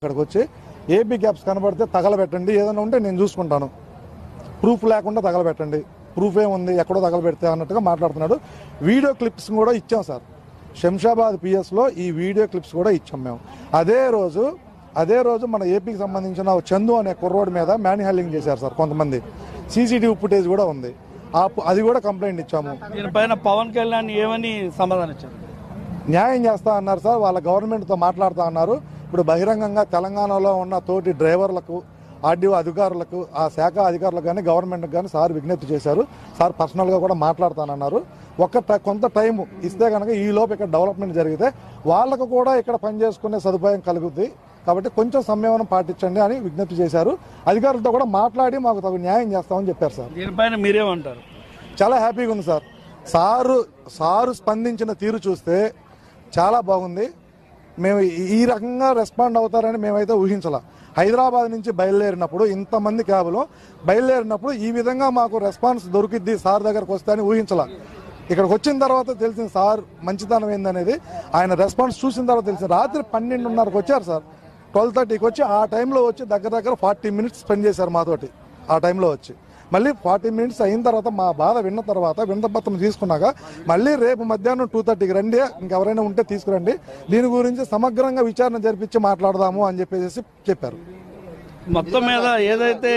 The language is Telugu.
ఇక్కడికి వచ్చి ఏపీ గ్యాప్స్ కనబడితే తగలబెట్టండి, ఏదైనా ఉంటే నేను చూసుకుంటాను, ప్రూఫ్ లేకుండా తగలబెట్టండి, ప్రూఫ్ ఏముంది ఎక్కడో తగలబెడితే అన్నట్టుగా మాట్లాడుతున్నాడు. వీడియో క్లిప్స్ కూడా ఇచ్చాం సార్, శంషాబాద్ పిఎస్లో ఈ వీడియో క్లిప్స్ కూడా ఇచ్చాం మేము. అదే రోజు మన ఏపీకి సంబంధించిన చందు అనే కుర్రోడ్ మీద మ్యాన్ హ్యాండ్లింగ్ చేశారు సార్ కొంతమంది, సీసీటీవీ ఫుటేజ్ కూడా ఉంది, అది కూడా కంప్లైంట్ ఇచ్చాము. దీనిపైన పవన్ కళ్యాణ్ ఏమని సమాధానం ఇచ్చారు? న్యాయం చేస్తా అన్నారు సార్, వాళ్ళ గవర్నమెంట్తో మాట్లాడుతూ అన్నారు. ఇప్పుడు బహిరంగంగా తెలంగాణలో ఉన్న తోటి డ్రైవర్లకు, ఆర్డీఓ అధికారులకు, ఆ శాఖ అధికారులకు కానీ గవర్నమెంట్కి కానీ సార్ విజ్ఞప్తి చేశారు. సార్ పర్సనల్గా కూడా మాట్లాడతానన్నారు. కొంత టైం ఇస్తే కనుక ఈ లోపు ఇక్కడ డెవలప్మెంట్ జరిగితే వాళ్ళకు కూడా ఇక్కడ పనిచేసుకునే సదుపాయం కలుగుతుంది, కాబట్టి కొంచెం సంయమనం పాటించండి అని విజ్ఞప్తి చేశారు. అధికారులతో కూడా మాట్లాడి మాకు తగు న్యాయం చేస్తామని చెప్పారు సార్. దీనిపైన మీరేమంటారు? చాలా హ్యాపీగా ఉంది సార్. సారు స్పందించిన తీరు చూస్తే చాలా బాగుంది. మేము ఈ రకంగా రెస్పాండ్ అవుతారని మేమైతే ఊహించాల. హైదరాబాద్ నుంచి బయలుదేరినప్పుడు ఇంతమంది క్యాబులో బయలుదేరినప్పుడు ఈ విధంగా మాకు రెస్పాన్స్ దొరికిద్ది సార్ దగ్గరకు వస్తే అని ఊహించాల. ఇక్కడికి వచ్చిన తర్వాత తెలిసింది సార్ మంచితనం ఏందనేది. ఆయన రెస్పాన్స్ చూసిన తర్వాత తెలిసింది. రాత్రి 12:30కు వచ్చారు సార్, 12:30కి వచ్చి ఆ టైంలో వచ్చి దగ్గర 40 మినిట్స్ స్పెండ్ చేశారు మాతోటి. ఆ టైంలో వచ్చి మళ్ళీ 40 మినిట్స్ అయిన తర్వాత మా బాధ విన్న తర్వాత వినతిపత్రం తీసుకున్నాక మళ్ళీ రేపు మధ్యాహ్నం 2:30కి రండి, ఇంకెవరైనా ఉంటే తీసుకురండి, దీని గురించి సమగ్రంగా విచారణ జరిపించి మాట్లాడదాము అని చెప్పేసి చెప్పారు. మొత్తం మీద ఏదైతే